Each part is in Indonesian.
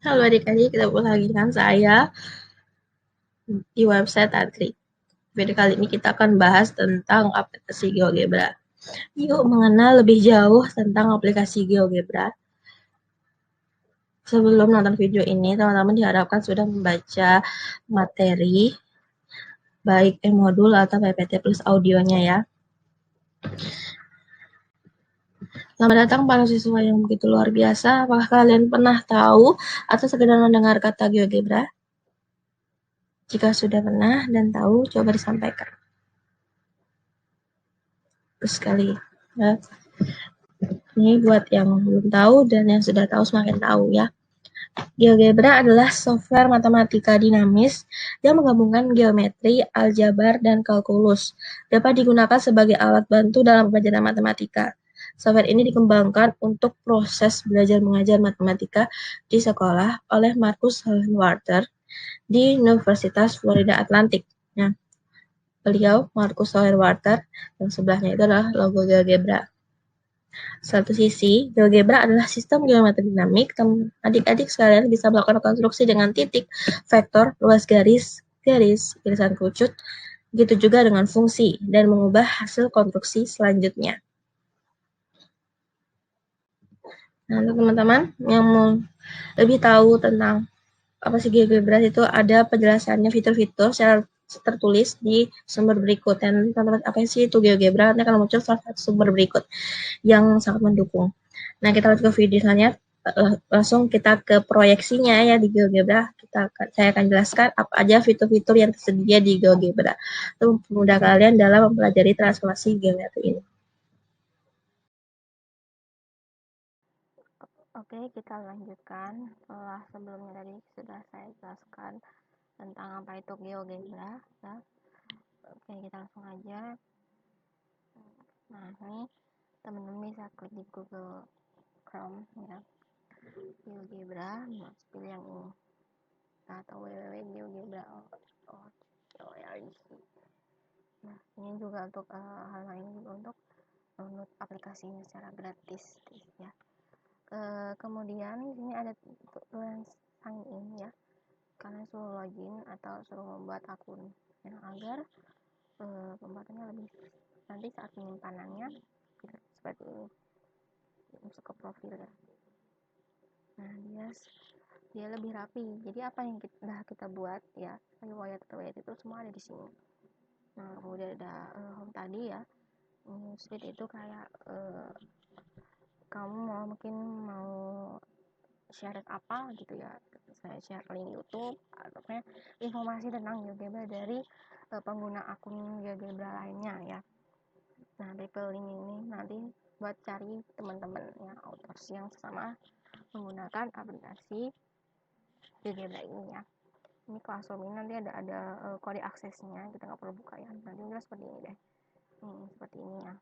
Halo adik-adik, ketemu lagi dengan saya di website Atri. Video kali ini kita akan bahas tentang aplikasi GeoGebra. Yuk mengenal lebih jauh tentang aplikasi GeoGebra. Sebelum nonton video ini, teman-teman diharapkan sudah membaca materi, baik e-modul atau PPT plus audionya ya. Selamat datang para siswa yang begitu luar biasa. Apakah kalian pernah tahu atau sekedar mendengar kata GeoGebra? Jika sudah pernah dan tahu, coba disampaikan. Terus sekali. Ya. Ini buat yang belum tahu dan yang sudah tahu semakin tahu ya. GeoGebra adalah software matematika dinamis yang menggabungkan geometri, aljabar, dan kalkulus. Dapat digunakan sebagai alat bantu dalam pembelajaran matematika. Software ini dikembangkan untuk proses belajar mengajar matematika di sekolah oleh Marcus Hohenwarter di Universitas Florida Atlantic. Nah, beliau Marcus Hohenwarter, yang sebelahnya itu adalah logo GeoGebra. Satu sisi, GeoGebra adalah sistem geometri dinamik. Adik-adik sekalian bisa melakukan konstruksi dengan titik, vektor, luas garis, irisan kerucut, begitu juga dengan fungsi, dan mengubah hasil konstruksi selanjutnya. Nah, untuk teman-teman yang mau lebih tahu tentang apa sih GeoGebra, itu ada penjelasannya fitur-fitur secara tertulis di sumber berikut. Dan teman-teman, apa sih itu GeoGebra? Nanti akan muncul salah satu sumber berikut yang sangat mendukung. Nah, kita lanjut ke video selanjutnya. Langsung kita ke proyeksinya ya di GeoGebra. Saya akan jelaskan apa aja fitur-fitur yang tersedia di GeoGebra untuk memudahkan kalian dalam mempelajari transformasi geometri ini. Oke, kita lanjutkan. Setelah sebelumnya tadi sudah saya jelaskan tentang apa itu GeoGebra ya. Oke, kita langsung aja. Nah, ini teman-teman bisa klik di Google Chrome ya. GeoGebra, pilih yang ini atau www.geogebra.org. Nah, ini juga untuk hal ini juga untuk download aplikasinya secara gratis ya. Kemudian di sini ada tulisan sign in ya. Kalian suruh login atau suruh membuat akun ya, agar pembuatannya lebih nanti saat penyimpanannya seperti ini, masuk ke profil ya. Nah, dia lebih rapi. Jadi apa yang kita buat ya, riwayat itu semua ada di sini. Nah, kemudian ada home tadi ya. Newsfeed itu kayak kamu mungkin mau share apa gitu ya, saya share link YouTube atau informasi tentang GeoGebra dari pengguna akun GeoGebra lainnya ya. Nah, paper link ini nanti buat cari teman-teman ya, authors yang sama menggunakan aplikasi GeoGebra ini ya. Ini Classroom ini nanti ada kode aksesnya, kita nggak perlu buka ya. Nanti udah seperti ini deh. Seperti ini ya.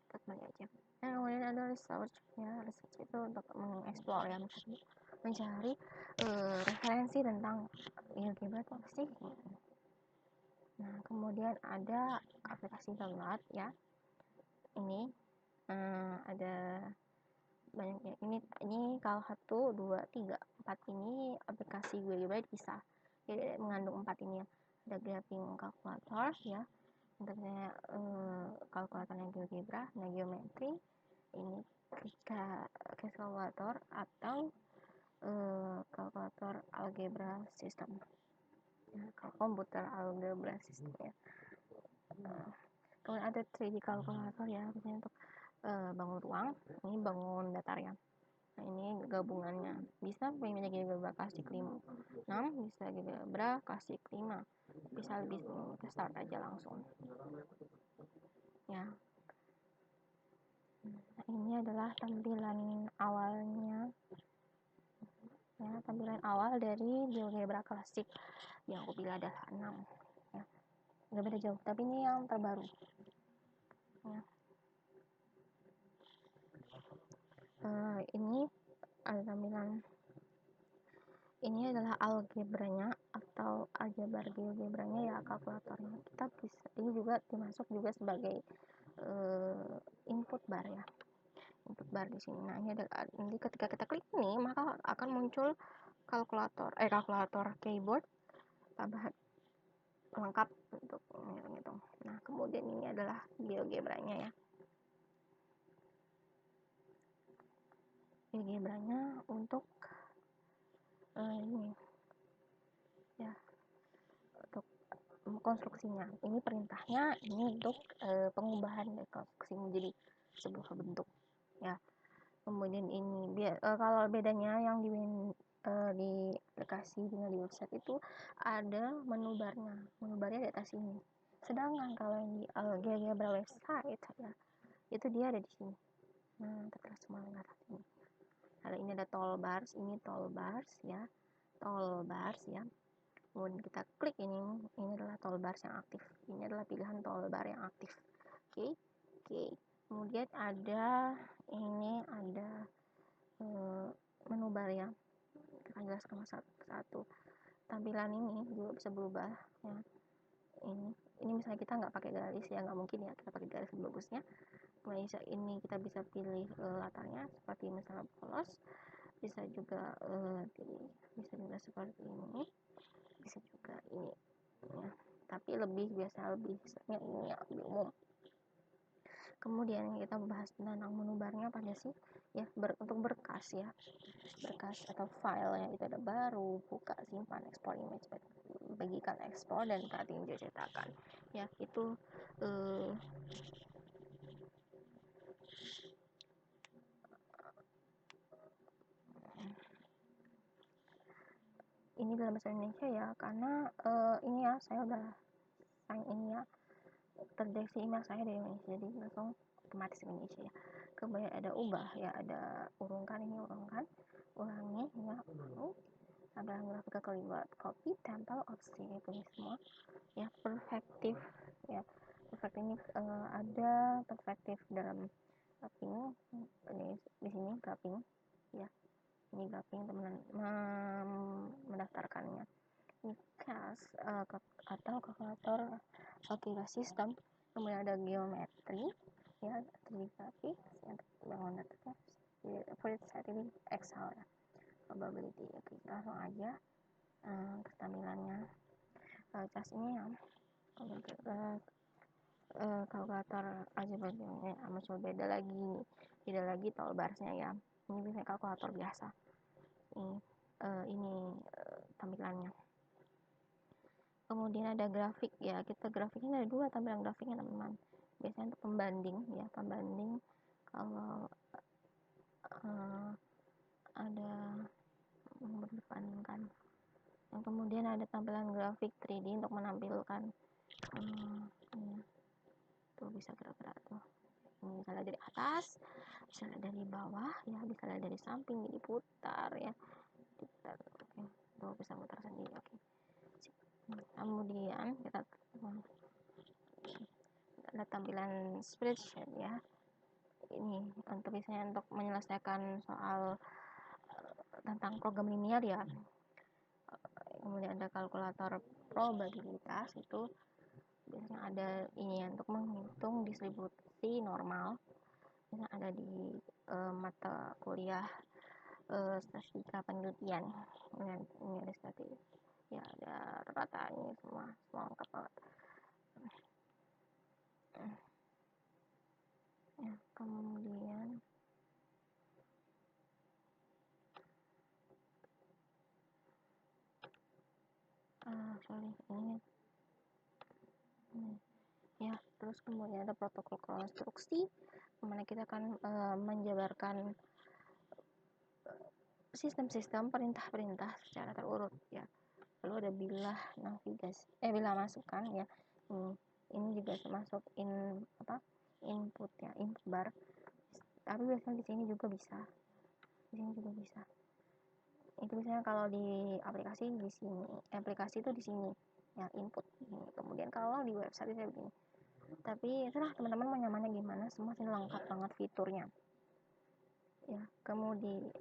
Kita kembali aja. Nah, kemudian ada research ya. Research itu untuk mengeksplor ya, mencari referensi tentang GeoGebra itu apa sih. Nah, kemudian ada aplikasi download ya. Ini ada banyak ya. Ini kalau 1, 2, 3, 4 ini aplikasi GeoGebra bisa. Jadi mengandung 4 ini ya. Ada graphing calculator ya. Internet kalkulatornya GeoGebra, nah geometri ini kalkulator atau kalkulator algebra system ya, komputer algebra system ya. Kemudian ada 3D kalkulator ya, misalnya untuk bangun ruang, ini bangun datar ya. Nah, ini gabungannya bisa punya GeoGebra klasik 6, bisa GeoGebra klasik 5, bisa lebih. Kita start aja langsung ya. Nah, ini adalah tampilan awalnya ya, tampilan awal dari GeoGebra klasik yang aku pilih adalah 6 ya. Nggak beda jauh, tapi ini yang terbaru ya. Ini ada tampilan, ini adalah algebranya atau aljabar GeoGebranya ya, kalkulatornya. Kita bisa, ini juga dimasuk juga sebagai input bar ya. input bar di sini. Nah, ini ada, nanti ketika kita klik ini maka akan muncul kalkulator keyboard tambahan lengkap untuk menghitung. Nah, kemudian ini adalah GeoGebra-nya ya. GeoGebra-nya untuk ini ya, untuk konstruksinya. Ini perintahnya, ini untuk pengubahan dari konstruksi menjadi sebuah bentuk ya. Kemudian ini kalau bedanya yang di aplikasi dengan di website itu ada menu barnya di atas ini, sedangkan kalau yang di GeoGebra website ya itu dia ada di sini. Nah, terlihat semua lengkap ini. Kalau ini ada toolbars, ini toolbars ya, kemudian kita klik ini adalah toolbars yang aktif, ini adalah pilihan toolbar yang aktif. Oke. Kemudian ada menu bar ya, kita jelaskan satu. Tampilan ini juga bisa berubah ya. Ini misalnya kita nggak pakai garis ya, nggak mungkin ya kita pakai garis bagusnya. Ini kita bisa pilih latarnya seperti misalnya polos, bisa juga seperti ini, bisa juga ini ya. Tapi lebih biasanya ini ya, lebih umum. Kemudian kita bahas tentang menu barnya pada sih ya, untuk berkas ya, berkas atau file ya, itu ada baru, buka, simpan, ekspor image, bagikan, ekspor, dan tinjau cetakan ya. Itu ini dalam bahasa Indonesia ya, karena ini ya saya udah ini ya, terdeteksi email saya dari Indonesia, jadi langsung otomatis Indonesia ya. Kemudian ada ubah ya, ada urungkan, ini urungkan, ulangi ya, ada grafika kelibat, copy, tempel, opsi, itu semua ya. Perspektif ya, perspektif ini ada perspektif dalam graphing di sini, graphing ya, ini graphing teman mendaftarkannya. Ini cache atau kalkulator calculation sistem. Kemudian ada geometri ya, 3D graphics yang bangun data for set ini Excel ya, probability. Oke, kita langsung aja ke tampilannya. Cas ini ya, kalkulator algebra ini muncul beda lagi toolbarsnya ya. Ini biasanya kalkulator biasa. Ini tampilannya. Kemudian ada grafik ya, kita grafiknya ada dua tampilan grafiknya teman-teman. Biasanya untuk pembanding ya, kalau ada berbandingkan. Yang kemudian ada tampilan grafik 3D untuk menampilkan tuh, bisa gerak-gerak tuh. Ini bisa lihat dari atas, bisa lihat dari bawah ya, bisa lihat dari samping, diputar ya, diputar. Oke, tuh bisa mutar sendiri. Oke. Kemudian kita ada tampilan spreadsheet ya. Ini untuk biasanya untuk menyelesaikan soal tentang program linear ya. Kemudian ada kalkulator probabilitas, itu biasanya ada ini untuk menghitung distribusi normal. Biasanya ada di mata kuliah statistika penelitian. Ini ada statistik ya, ada rata ini semua lengkap banget ya. Kemudian ini ya. Terus kemudian ada protokol konstruksi, dimana kita akan menjabarkan sistem-sistem perintah-perintah secara terurut ya. Lalu ada bilah navigasi, bilah masukan ya. Ini juga termasuk input ya, input bar. Tapi biasanya di sini juga bisa. Itu biasanya kalau di aplikasi di sini, aplikasi itu di sini ya, input. Kemudian kalau di website itu begini. Tapi itulah teman-teman mau nyamannya gimana, semua sini lengkap banget fiturnya ya. Kemudian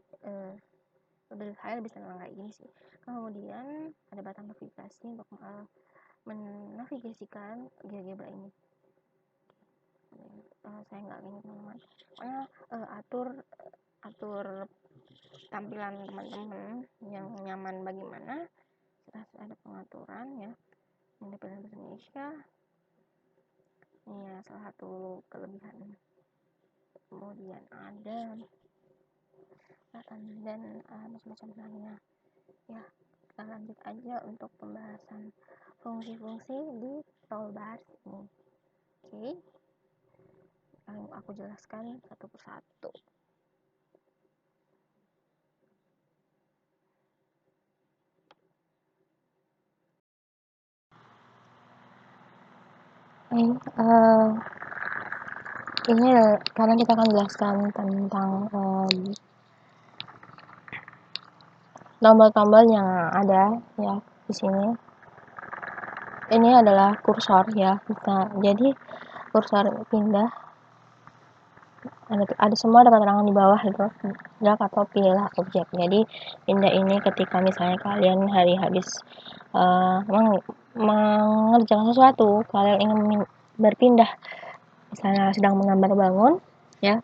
saya lebih senang kayak gini sih. Kemudian ada batang navigasi untuk menavigasikan GeoGebra ini. saya nggak gini teman-teman. Pokoknya atur tampilan teman-teman yang nyaman bagaimana. Terus ada pengaturan ya, ini pilihan bahasa Indonesia. Ini ya salah satu kelebihan. Kemudian ada dan macam-macam lainnya ya. Kita lanjut aja untuk pembahasan fungsi-fungsi di toolbar ini. Oke, aku jelaskan satu persatu. Ini karena kita akan jelaskan tentang tombol-tombol yang ada ya di sini. Ini adalah kursor ya. Jadi kursor pindah ada semua ada keterangan di bawah itu, drag atau pilih objek. Jadi pindah ini ketika misalnya kalian habis mengerjakan sesuatu, kalian ingin berpindah, misalnya sedang menggambar bangun ya,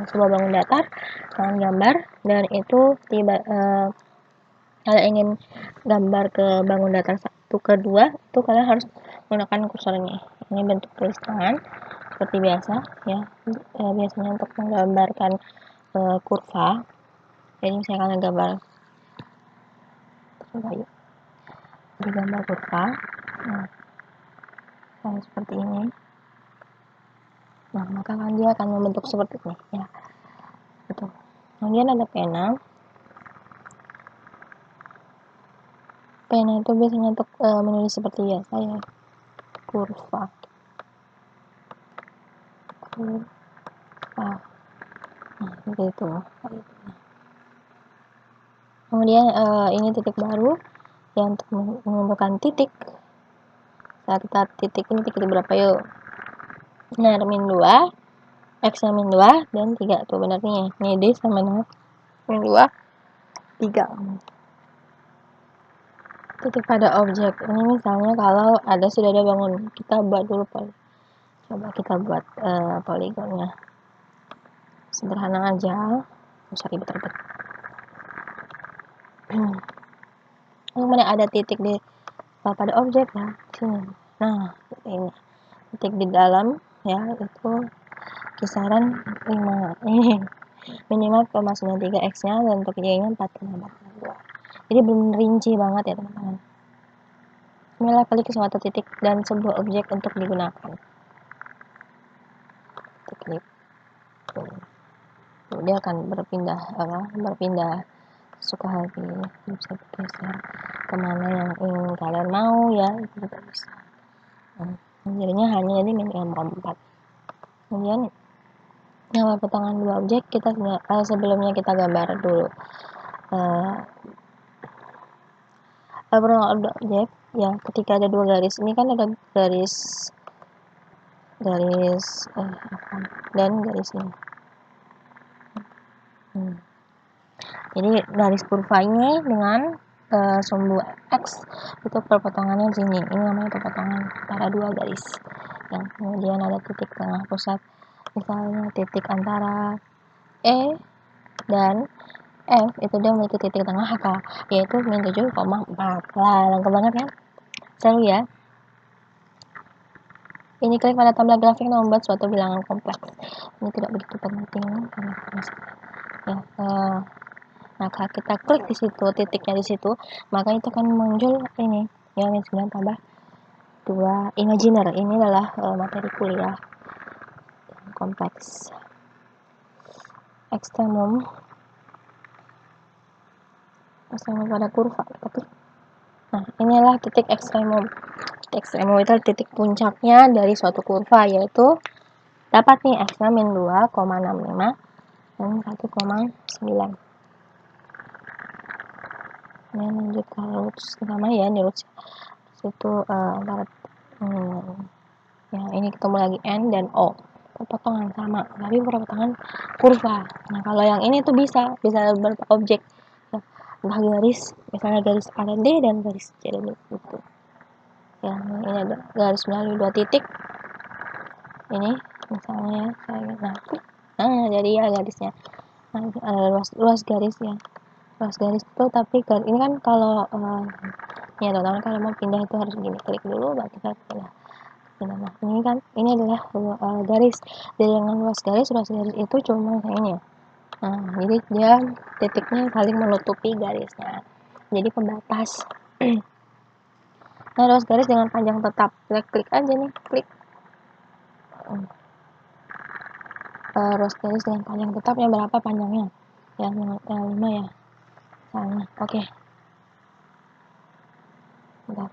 sebuah bangun datar kalian gambar, dan itu kalian ingin gambar ke bangun datar satu kedua, itu kalian harus menggunakan kursor ini. Ini bentuk tulis tangan seperti biasa ya, biasanya untuk menggambarkan kurva. Jadi misalnya kalian gambar digambar kurva, nah seperti ini. Nah, maka dia akan membentuk seperti ini ya. Betul. Kemudian ada pena. Pena itu biasanya untuk menulis seperti biasa ya. Kurva. Nah, seperti itu. Kemudian ini titik baru yang untuk menentukan titik. Saat kita titik ini titik berapa yuk? Nah, min 2, X min 2, dan 3. Tuh benarnya. Ini D sama dengan min 2, 3. Titik pada objek. Ini misalnya kalau sudah ada bangun, kita buat dulu coba kita buat poligonnya. Sederhana aja, usah ribet-ribet. Kemudian ada titik di pada objek ya, sini. Nah, ini titik di dalam ya, itu kisaran 5 ini minimal 0,93 X nya, dan untuk Y nya 4,42. Jadi belum rinci banget ya teman-teman. Inilah klik suatu titik dan sebuah objek untuk digunakan. Klik. Dia akan berpindah suka hati, bisa bergeser kemana yang ingin kalian mau ya, itu juga bisa. Jadinya hanya di min 4. Kemudian nama potongan dua objek, kita sebelumnya kita gambar dulu potongan objek ya. Ketika ada dua garis, ini kan ada garis dan garis ini. Jadi garis kurva ini dengan sumbu X itu perpotongannya di sini. Ini namanya perpotongan antara dua garis. Yang kemudian ada titik tengah pusat, misalnya titik antara E dan F, itu dia memiliki titik tengah yaitu min 7,4. Lah, lengkap banget kan? Seru ya. Ini klik pada tombol grafik untuk membuat suatu bilangan kompleks. Ini tidak begitu penting karena ya. Maka kita klik di situ, titiknya di situ, maka itu akan muncul ini ya, min 9 tambah 2 imaginer. Ini adalah materi kuliah kompleks. Ekstremum pada kurva. Nah, inilah titik ekstremum. Titik ekstremum itu titik puncaknya dari suatu kurva, yaitu dapat nih X-nya min 2,65 dan 1,9. Ini lanjut ke roots pertama ya, ini roots itu antara ya, ini ketemu lagi N dan O, perpotongan sama, tapi perpotongan kurva. Nah, kalau yang ini tuh bisa beberapa objek ya, entah garis, misalnya garis A dan D dan garis C dan D gitu ya. Ini ada garis melalui dua titik, ini misalnya ya saya jadi ya garisnya luas garis ya, luas garis itu. Tapi ini kan kalau ya teman-teman kalau mau pindah itu harus gini, klik dulu baru kita pindah. Nah ini kan ini adalah garis, dengan luas garis itu cuma ini ya. Nah jadi dia titiknya saling menutupi garisnya, jadi pembatas. Nah luas garis dengan panjang tetap, klik aja nih, klik luas garis dengan panjang tetapnya berapa panjangnya ya, 5 ya misalnya. Oke. Bentar.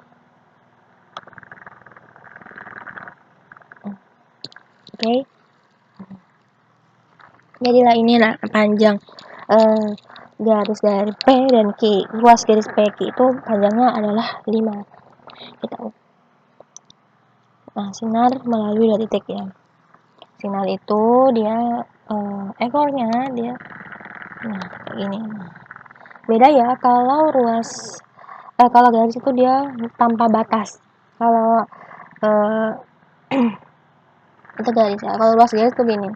Oke. Jadilah ini panjang garis dari P dan Q. Luas garis PQ itu panjangnya adalah 5. Kita sinar melalui 2 titik ya. Sinar itu dia ekornya dia kayak gini. Beda ya kalau ruas kalau garis itu dia tanpa batas. Kalau itu garis ya. Kalau luas garis tuh gini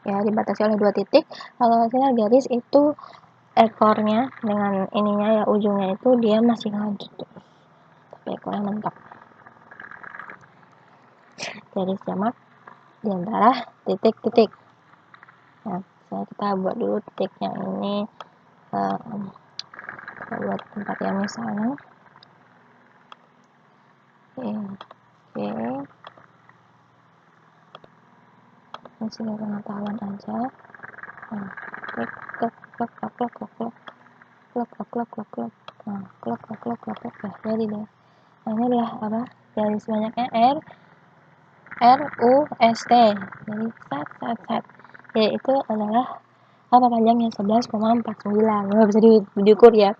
ya, dibatasi oleh 2 titik. Kalau sinar garis itu ekornya dengan ininya ya, ujungnya itu dia masih lanjut terus, tapi ekornya mentok. Garis jamak di antara titik-titik. Nah, kita buat dulu titiknya ini, kita buat tempat yang misalnya oke. Ini sini pengetahuan aja. Nah, klik jadi deh. Nah ini adalah apa, garis banyaknya R U S T, jadi sat yaitu adalah apa panjangnya 11,49. Nggak bisa diukur ya,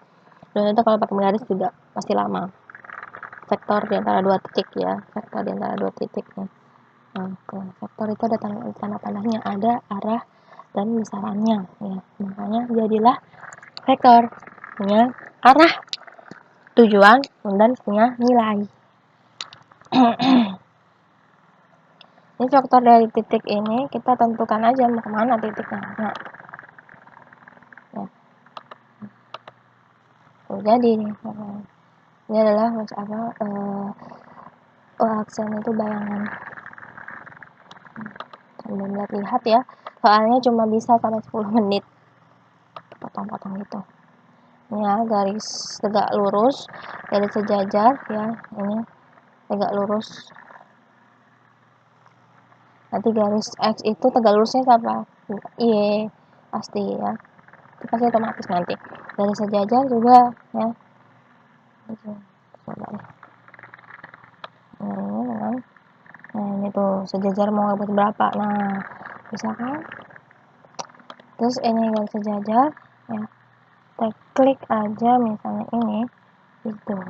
dan itu kalau pakai garis juga pasti lama. Vektor di antara 2 titik ya, vektor di antara 2 titik nih. Nah, vektor itu ada tanda panahnya, ada arah dan besarannya ya, makanya jadilah vektor punya arah, tujuan, dan punya nilai. Ini vektor dari titik ini kita tentukan aja mau kemana titiknya. Nah, jadi nih ini adalah apa aksen itu bayangan. Sambil lihat ya, soalnya cuma bisa sampai 10 menit potong-potong gitu. Ini ya garis tegak lurus, garis sejajar ya, ini tegak lurus. Nanti garis X itu tegak lurusnya apa? Y pasti ya, itu pasti otomatis nanti. Garis sejajar juga ya. Coba deh. Ini tuh sejajar mau buat berapa. Nah misalkan terus ini garis sejajar ya, kita klik aja misalnya ini itu tuh,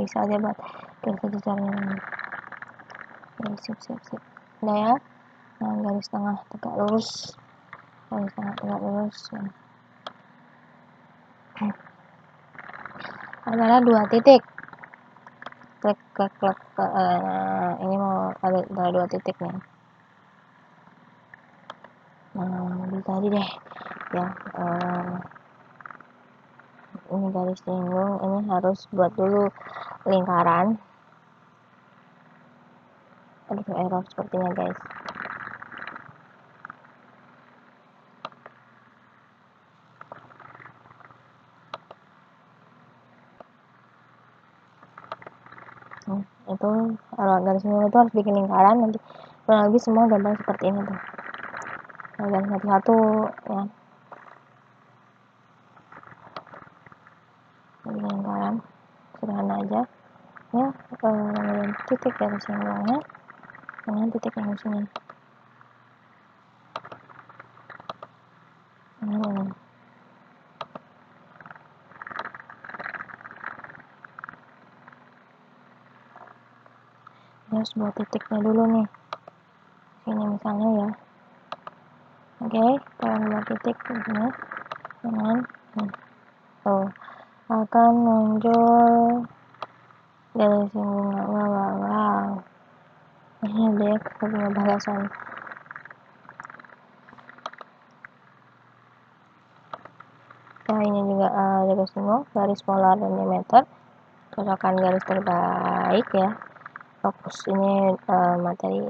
bisa aja buat garis sejajarnya ini. Sip udah ya. Nah garis tengah tegak lurus ya. Adalah 2 titik, klik ini mau ada 2 titik nih. Nah di tadi deh ya, ini garis singgung, ini harus buat dulu lingkaran. Aduh error sepertinya guys. Itu garis singgung itu harus bikin lingkaran, nanti kurang lebih semua gambar seperti ini tuh. Dan satu-satu ya, lingkaran sederhana aja ya, titik garis singgungnya dengan titik yang di sini. Harus buat titiknya dulu nih, ini misalnya ya. Oke, kalian buat titik di sini dengan akan muncul garis singgungnya. Wow ini dia punya balasan juga garis semua, garis polar dan diameter, cocokan garis terbaik ya. Fokus ini materi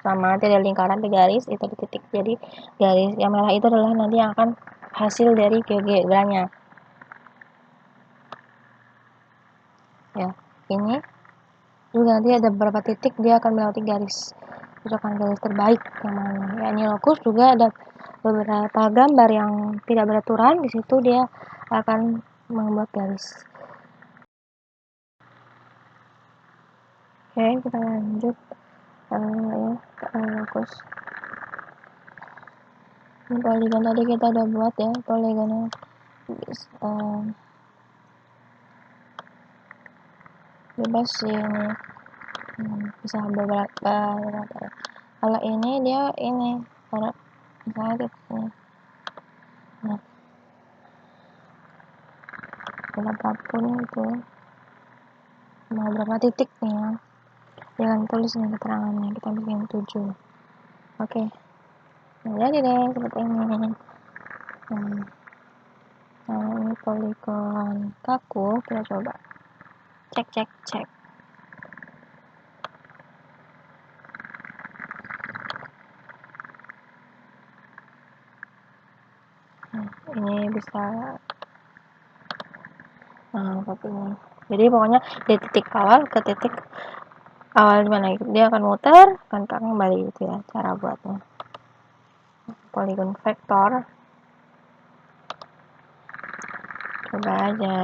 sama nanti ada lingkaran 3 garis itu di titik, jadi garis yang merah itu adalah nanti yang akan hasil dari GeoGebra-nya ya. Ini juga nanti ada beberapa titik dia akan melewati garis cocokan garis terbaik yang mana ya. Ini lokus juga ada beberapa gambar yang tidak beraturan, di situ dia akan membuat garis. Oke, kita lanjut lokus. Ini poligon tadi kita udah buat ya, poligonnya bebas sih ini, bisa beberapa. Kalau ini dia ini kalau misalnya ini, nah berapapun itu mau berapa titik nih ya, jangan tulis nih keterangannya, kita bikin 7. Oke. Nah, jadi deh seperti ini. Nah, ini poligon kaku, kita coba cek. Nah, ini bisa seperti ini. Jadi pokoknya dari titik awal ke titik awal dimana dia akan muter, akan kembali gitu ya cara buatnya. Poligon vektor. Coba aja.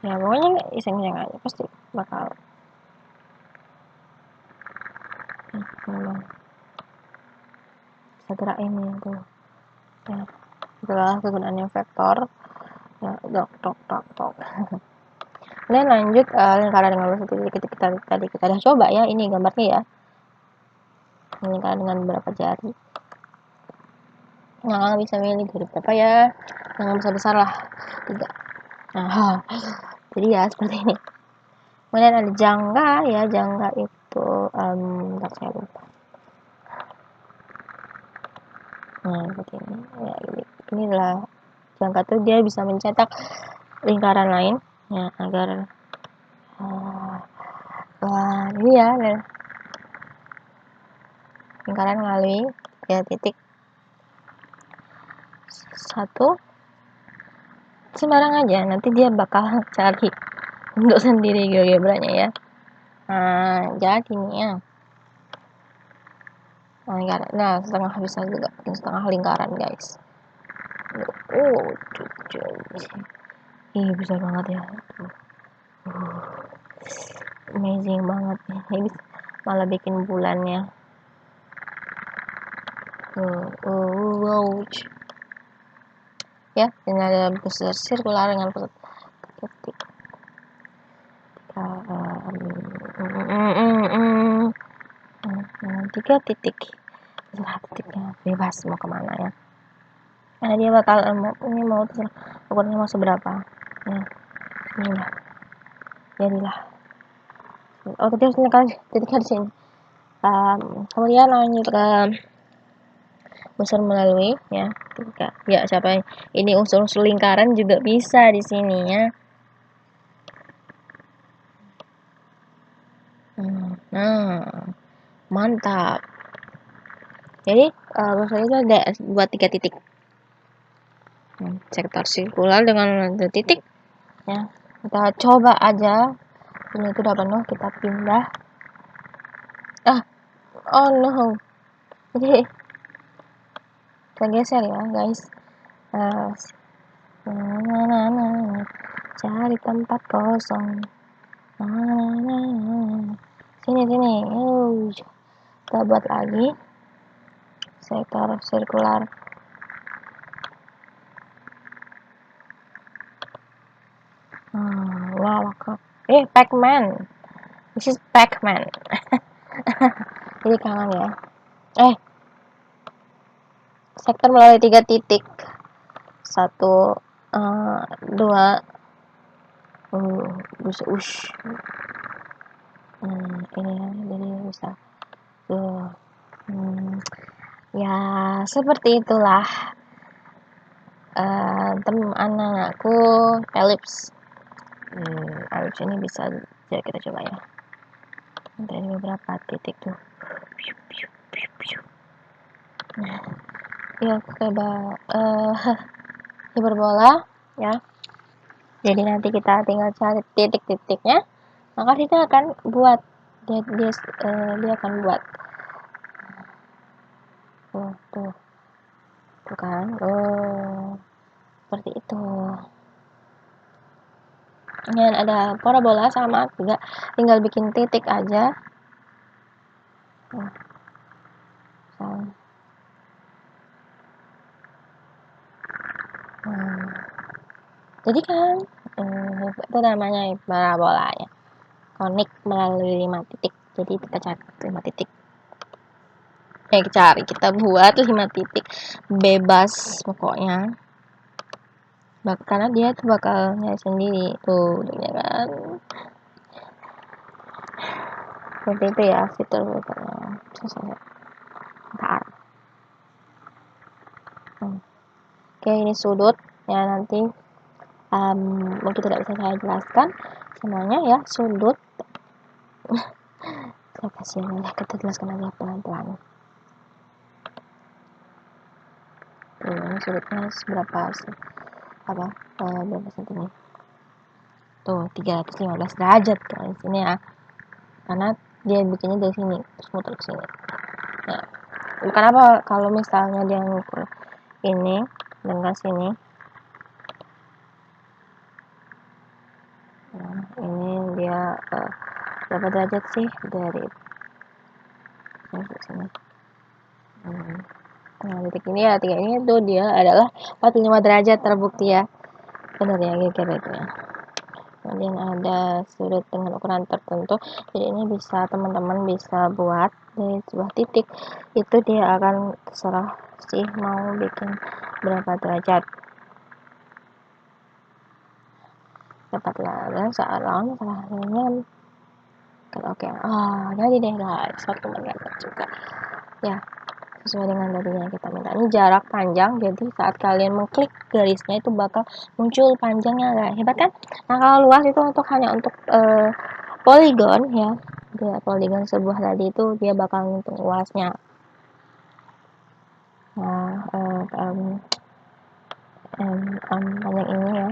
Ya pokoknya iseng-iseng aja pasti bakal bisa gerak ini tuh ya, itulah kegunaannya vektor ya. Tok. Kemudian lanjut lingkaran dengan satu titik tadi kita udah coba ya, ini gambarnya ya, lingkaran dengan beberapa jari. Nah, bisa milih dari berapa ya, yang besar-besar lah 3. Nah, jadi ya seperti ini. Kemudian ada jangka ya, jangka itu bentar saya lupa. Nah, seperti ini ya, inilah jangka tuh dia bisa mencetak lingkaran lain ya agar ini ya lingkaran melalui ya titik 1 sembarang aja, nanti dia bakal cari untuk sendiri GeoGebra-nya ya. Nah, jadi nih ya. Nah, setengah bisa juga, setengah lingkaran guys. Bisa banget ya. Amazing banget nih. Ini malah bikin bulannya. Wow. Ya, ini ada besar sirkular dengan pusat titik. 3 titik. Terserah titiknya, bebas mau kemana ya. Nah, dia bakal ini mau terserah ukurannya mau seberapa. Ya, inilah. Jadilah. Oh, tadi harus menekan titiknya di sini. Kemudian lanjut ke unsur melalui ya. Ya, siapa ini unsur-unsur lingkaran juga bisa di sini ya. Nah, mantap. Jadi unsur itu ada buat 3 titik. Sektor sirkular dengan 1 titik ya. Kita coba aja. Ini itu udah penuh, kita pindah. Oh no. Jadi kita geser ya guys. Cari tempat kosong. Sini. Kita buat lagi sektor sirkular. Wow, Pac-Man. This is Pac-Man. Jadi kangen ya. Sektor melalui 3 titik. 1, 2. Bisa ini ya, jadi bisa Ya, seperti itulah anak-anakku elips. Elips ini bisa kita coba ya. Ada beberapa titik tuh. Nah, ya coba hiperbola ya. Jadi nanti kita tinggal cari titik-titiknya, maka kita akan buat dia akan buat tuh kan, seperti itu. Dan ada parabola sama juga, tinggal bikin titik aja. Jadi kan itu namanya parabola ya, konik melalui 5 titik. Jadi kita cari 5 titik. Kita buat 5 titik bebas pokoknya. Karena dia tuh bakal nyari sendiri tuh, ya kan. Seperti itu ya fitur-fiturnya. Bentar. Oke, ini sudut ya, nanti mungkin tidak bisa saya jelaskan semuanya ya, sudut. Saya kasihan ya, kita jelaskan aja pelan-pelan. Ini sudutnya berapa sentimeter? Tuh 315 derajat tuh di sini ya, karena dia bikinnya dari sini terus muter ke sini. Nah, kenapa kalau misalnya dia ngukur ini dengan sini, nah, ini dia berapa derajat sih dari sini. Nah, titik ini ya, tiga ini tuh dia adalah 45 derajat terbukti ya, benar ya, kira-kira itu ya. Kemudian ada sudut dengan ukuran tertentu, jadi ini bisa teman-teman bisa buat dari sebuah titik itu, dia akan terserah sih mau bikin berapa derajat. Dapatlah salah salahnya kan. Oke, jadi deh guys, waktu menit juga ya, sesuai dengan tadi yang kita minta. Ini jarak panjang, jadi saat kalian mengklik garisnya itu bakal muncul panjangnya, gak hebat kan? Nah, kalau luas itu hanya untuk poligon ya, dia poligon sebuah tadi itu dia bakal ngitung luasnya. Nah, panjang ini ya,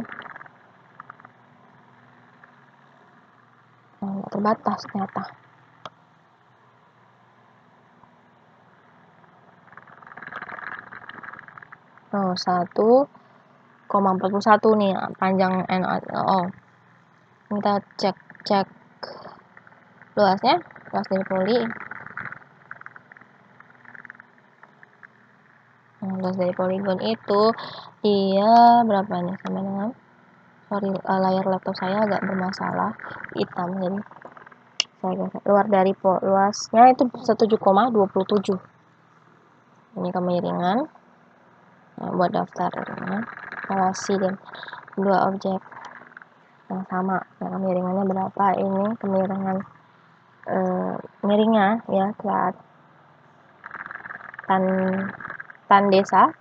terbatas ternyata. Oh, 1,41 nih panjang NaCl. Kita cek luasnya, luas dari poli. Luas dari poligon itu dia berapa nih, sama dengan layar laptop saya agak bermasalah, hitam, jadi saya keluar dari luasnya itu 1,27. Ini kemiringan. Nah, buat daftar relasi dan dua objek yang sama. Nah, kemiringannya berapa? Ini kemiringan miringnya ya, saat tan desa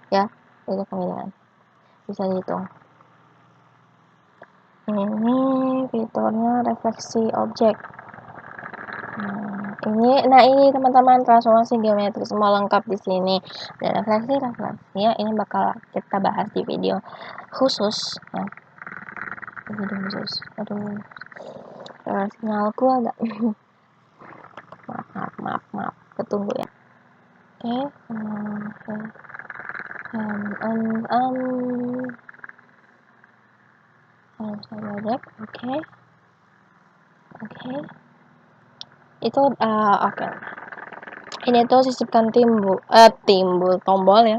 ya, itu kemiringan bisa dihitung. Ini fiturnya refleksi objek. Ini teman-teman, transformasi geometri semua lengkap di sini. Dan refleksi ya, ini bakal kita bahas di video khusus ya. Video khusus. Aduh, sinyalku agak maaf, ketunggu ya. Oke, oke. Itu oke. Ini tuh sisipkan timbul tombol ya.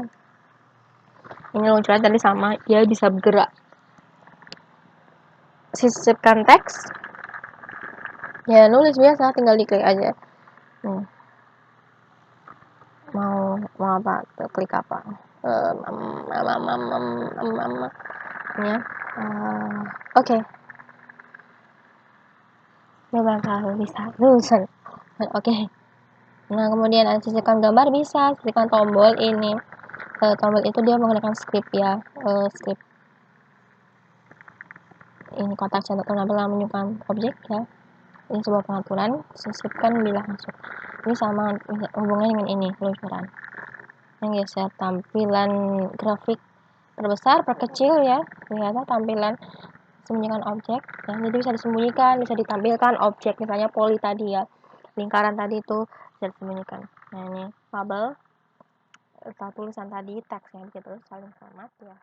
Ini luncuran tadi sama, dia bisa bergerak. Sisipkan teks. Ya, nulis biasa, tinggal diklik aja. Mau apa? Klik apa? Ya. Oke. Ya bakal bisa lulusan. Oke. Nah, kemudian ada sisipkan gambar, bisa sisipkan tombol. Ini tombol itu dia menggunakan script ya, script ini kotak centang penampilan menunjukkan objek ya. Ini sebuah pengaturan, sisipkan bila masuk. Ini sama hubungannya dengan ini, peluncuran. Yang geser tampilan grafik perbesar, perkecil ya, ternyata tampilan sembunyikan objek ya. Jadi bisa disembunyikan, bisa ditampilkan objek, misalnya poli tadi ya, lingkaran tadi itu bisa disembunyikan. Nah, ini bubble, tulisan tadi, teksnya gitu, saling format ya.